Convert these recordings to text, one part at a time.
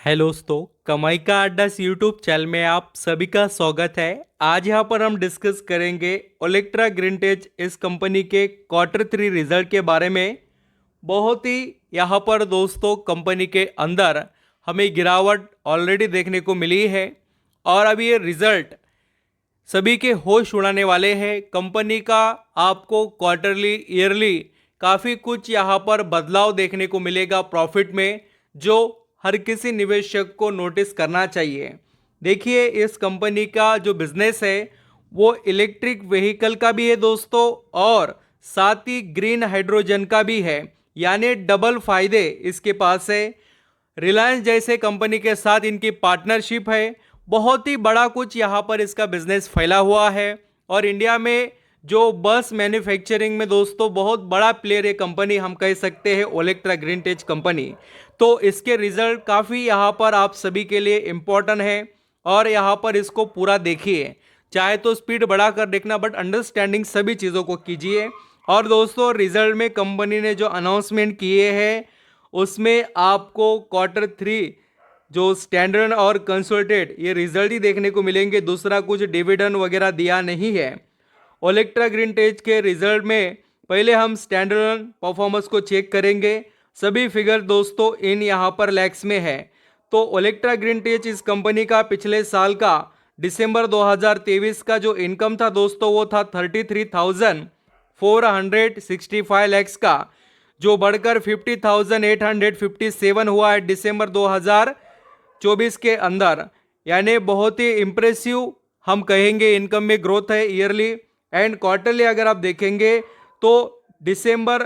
Hello दोस्तों, कमाई का अड्डा यूट्यूब चैनल में आप सभी का स्वागत है। आज यहाँ पर हम डिस्कस करेंगे ओलेक्ट्रा ग्रीनटेज इस कंपनी के क्वार्टर 3 रिजल्ट के बारे में। बहुत ही यहाँ पर दोस्तों कंपनी के अंदर हमें गिरावट ऑलरेडी देखने को मिली है और अभी ये रिजल्ट सभी के होश उड़ाने वाले हैं। कंपनी का आपको क्वार्टरली ईयरली काफ़ी कुछ यहाँ पर बदलाव देखने को मिलेगा प्रॉफिट में, जो हर किसी निवेशक को नोटिस करना चाहिए। देखिए, इस कंपनी का जो बिजनेस है वो इलेक्ट्रिक व्हीकल का भी है दोस्तों, और साथ ही ग्रीन हाइड्रोजन का भी है, यानी डबल फायदे इसके पास है। रिलायंस जैसे कंपनी के साथ इनकी पार्टनरशिप है। बहुत ही बड़ा कुछ यहाँ पर इसका बिजनेस फैला हुआ है और इंडिया में जो बस मैन्युफैक्चरिंग में दोस्तों बहुत बड़ा प्लेयर है कंपनी, हम कह सकते हैं ओलेक्ट्रा ग्रीनटेज कंपनी। तो इसके रिजल्ट काफ़ी यहाँ पर आप सभी के लिए इम्पोर्टेंट है और यहाँ पर इसको पूरा देखिए। चाहे तो स्पीड बढ़ाकर देखना, बट अंडरस्टैंडिंग सभी चीज़ों को कीजिए। और दोस्तों, रिजल्ट में कंपनी ने जो अनाउंसमेंट किए हैं उसमें आपको क्वार्टर 3 जो स्टैंडर्ड और कंसोलिडेटेड ये रिजल्ट ही देखने को मिलेंगे। दूसरा कुछ डिविडेंड वगैरह दिया नहीं है। ओलेक्ट्रा ग्रीनटेज के रिजल्ट में पहले हम स्टैंडर्ड परफॉर्मेंस को चेक करेंगे। सभी फिगर दोस्तों इन यहाँ पर लैक्स में है। तो ओलेक्ट्रा ग्रीनटेज इस कंपनी का पिछले साल का दिसंबर 2023 का जो इनकम था दोस्तों वो था 33,465 लैक्स का, जो बढ़कर 50,857 हुआ है दिसंबर 2024 के अंदर। यानी बहुत ही इम्प्रेसिव हम कहेंगे इनकम में ग्रोथ है ईयरली एंड क्वार्टरली। अगर आप देखेंगे तो दिसंबर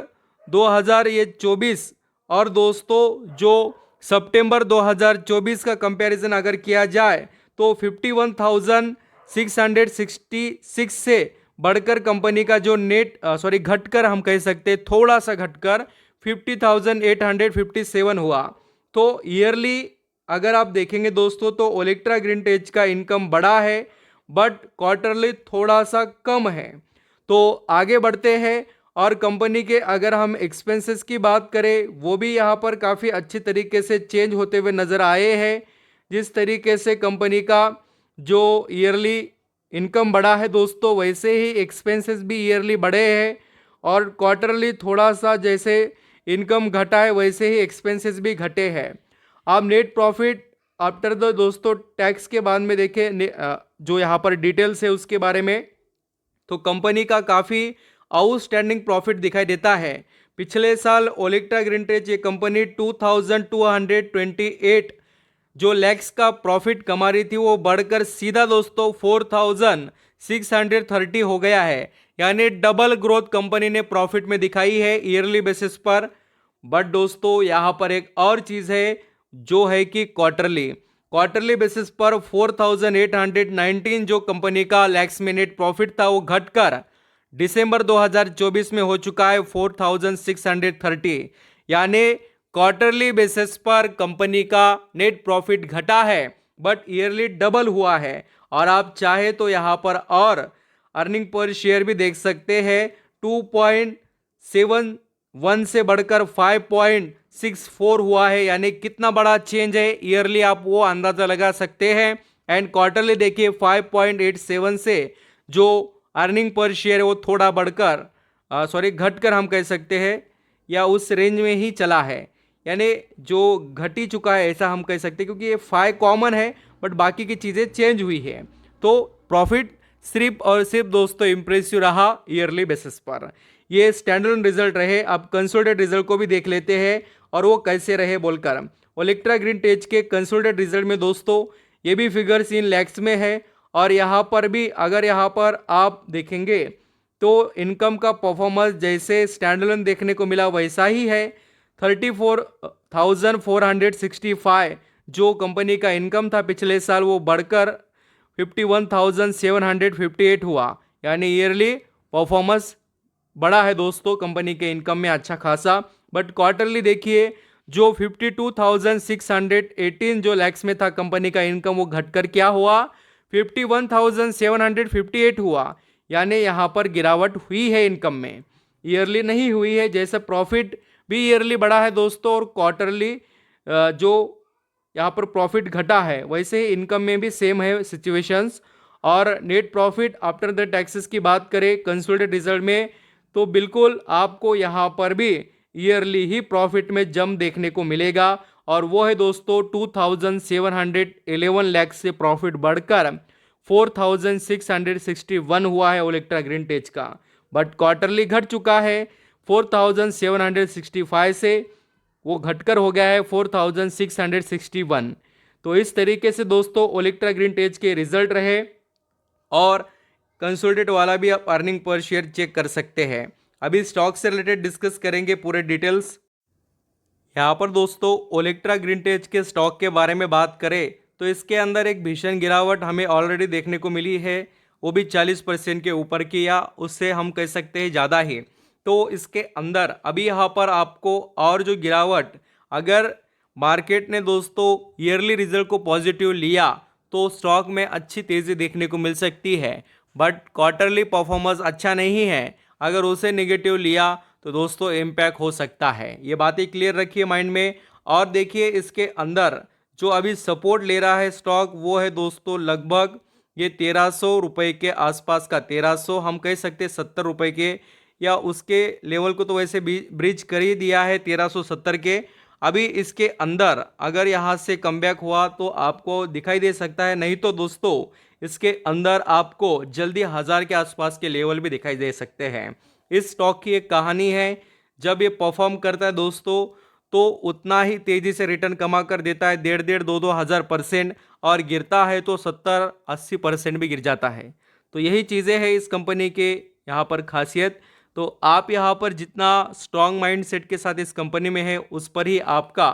2024 और दोस्तों जो सितंबर 2024 का कंपैरिजन अगर किया जाए तो 51,666 से बढ़कर कंपनी का जो नेट घटकर हम कह सकते हैं थोड़ा सा घटकर 50,857 हुआ। तो ईयरली अगर आप देखेंगे दोस्तों तो ओलेक्ट्रा ग्रीनटेज का इनकम बड़ा है, बट क्वार्टरली थोड़ा सा कम है। तो आगे बढ़ते हैं और कंपनी के अगर हम एक्सपेंसेस की बात करें वो भी यहाँ पर काफ़ी अच्छी तरीके से चेंज होते हुए नज़र आए हैं। जिस तरीके से कंपनी का जो ईयरली इनकम बढ़ा है दोस्तों, वैसे ही एक्सपेंसेस भी ईयरली बढ़े हैं और क्वार्टरली थोड़ा सा जैसे इनकम घटा है वैसे ही एक्सपेंसेस भी घटे हैं। आप नेट प्रॉफिट आफ्टर द दोस्तों टैक्स के बाद में देखें जो यहाँ पर डिटेल्स है उसके बारे में, तो कंपनी का काफ़ी आउटस्टैंडिंग प्रॉफिट दिखाई देता है। पिछले साल ओलेक्ट्रा ग्रीनटेज ये कंपनी 2,228 जो लैक्स का प्रॉफिट कमा रही थी वो बढ़कर सीधा दोस्तों 4,630 हो गया है। यानी डबल ग्रोथ कंपनी ने प्रॉफिट में दिखाई है ईयरली बेसिस पर। बट दोस्तों यहाँ पर एक और चीज़ है जो है कि क्वार्टरली बेसिस पर 4,819 जो कंपनी का लैक्स में नेट प्रॉफिट था वो घटकर दिसंबर 2024 में हो चुका है 4,630। यानी क्वार्टरली बेसिस पर कंपनी का नेट प्रॉफिट घटा है बट ईयरली डबल हुआ है। और आप चाहे तो यहाँ पर और अर्निंग पर शेयर भी देख सकते हैं, 2.71 से बढ़कर 5.64 हुआ है। यानी कितना बड़ा चेंज है ईयरली आप वो अंदाज़ा लगा सकते हैं। एंड क्वार्टरली देखिए 5.87 से जो अर्निंग पर शेयर है वो थोड़ा बढ़कर घटकर हम कह सकते हैं या उस रेंज में ही चला है। यानी जो घट ही चुका है ऐसा हम कह सकते हैं, क्योंकि ये 5 कॉमन है बट बाकी की चीज़ें चेंज हुई है। तो प्रॉफिट सिर्फ और सिर्फ दोस्तों इम्प्रेसिव रहा ईयरली बेसिस पर। ये स्टैंडर्ड रिजल्ट रहे। अब कंसोलिडेटेड रिजल्ट को भी देख लेते हैं और वो कैसे रहे बोलकर। ओलेक्ट्रा ग्रीनटेज के कंसोलिडेटेड रिजल्ट में दोस्तों ये भी फिगर्स इन लैक्स में है और यहाँ पर भी अगर यहाँ पर आप देखेंगे तो इनकम का परफॉर्मेंस जैसे स्टैंडर्ड देखने को मिला वैसा ही है। 34,465 जो कंपनी का इनकम था पिछले साल वो बढ़कर 51,758 हुआ। यानी ईयरली परफॉर्मेंस बड़ा है दोस्तों कंपनी के इनकम में अच्छा खासा। बट क्वार्टरली देखिए जो 52,618 जो लैक्स में था कंपनी का इनकम वो घटकर क्या हुआ 51,758 हुआ। यानी यहाँ पर गिरावट हुई है इनकम में, ईयरली नहीं हुई है। जैसे प्रॉफिट भी ईयरली बढ़ा है दोस्तों और क्वार्टरली जो यहाँ पर प्रॉफिट घटा है, वैसे ही इनकम में भी सेम है सिचुएशंस। और net profit after the taxes की बात करें कंसोलिडेटेड रिजल्ट में, तो बिल्कुल आपको यहाँ पर भी ईयरली ही प्रॉफिट में जंप देखने को मिलेगा, और वो है दोस्तों 2711 लाख से प्रॉफिट बढ़कर 4661 हुआ है ओलेक्ट्रा ग्रीनटेज का। बट क्वार्टरली घट चुका है 4765 से, वो घटकर हो गया है 4661। तो इस तरीके से दोस्तों ओलेक्ट्रा ग्रीनटेज के रिजल्ट रहे, और कंसोलिडेट वाला भी आप अर्निंग पर शेयर चेक कर सकते हैं। अभी स्टॉक से रिलेटेड डिस्कस करेंगे पूरे डिटेल्स। यहाँ पर दोस्तों ओलेक्ट्रा ग्रीनटेज के स्टॉक के बारे में बात करें तो इसके अंदर एक भीषण गिरावट हमें ऑलरेडी देखने को मिली है, वो भी 40% के ऊपर की, या उससे हम कह सकते हैं ज़्यादा ही। तो इसके अंदर अभी यहाँ पर आपको और जो गिरावट, अगर मार्केट ने दोस्तों ईयरली रिजल्ट को पॉजिटिव लिया तो स्टॉक में अच्छी तेज़ी देखने को मिल सकती है, बट क्वार्टरली परफॉर्मेंस अच्छा नहीं है, अगर उसे नेगेटिव लिया तो दोस्तों इम्पैक्ट हो सकता है। ये बातें क्लियर रखिए माइंड में। और देखिए इसके अंदर जो अभी सपोर्ट ले रहा है स्टॉक, वो है दोस्तों लगभग ये 1300 रुपये के आसपास का, 1300 हम कह सकते हैं 70 रुपये के, या उसके लेवल को तो वैसे ब्रिज कर ही दिया है 1370 के। अभी इसके अंदर अगर यहाँ से कमबैक हुआ तो आपको दिखाई दे सकता है, नहीं तो दोस्तों इसके अंदर आपको जल्दी 1000 के आसपास के लेवल भी दिखाई दे सकते हैं। इस स्टॉक की एक कहानी है, जब ये परफॉर्म करता है दोस्तों तो उतना ही तेजी से रिटर्न कमा कर देता है, 1,500-2,000%, और गिरता है तो 70-80% भी गिर जाता है। तो यही चीज़ें हैं इस कंपनी के यहाँ पर खासियत। तो आप यहाँ पर जितना स्ट्रॉन्ग माइंड सेट के साथ इस कंपनी में है, उस पर ही आपका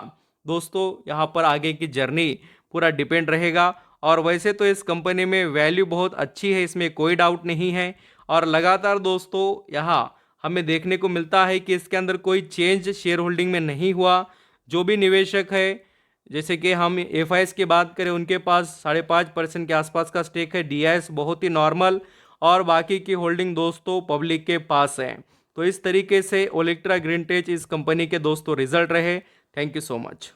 दोस्तों यहाँ पर आगे की जर्नी पूरा डिपेंड रहेगा। और वैसे तो इस कंपनी में वैल्यू बहुत अच्छी है, इसमें कोई डाउट नहीं है। और लगातार दोस्तों यहाँ हमें देखने को मिलता है कि इसके अंदर कोई चेंज शेयर होल्डिंग में नहीं हुआ। जो भी निवेशक है, जैसे कि हम एफआईएस की बात करें, उनके पास 5.5% के आसपास का स्टेक है, डीआईएस बहुत ही नॉर्मल, और बाकी की होल्डिंग दोस्तों पब्लिक के पास है। तो इस तरीके से ओलेक्ट्रा ग्रीनटेज इस कंपनी के दोस्तों रिजल्ट रहे। Thank you so much.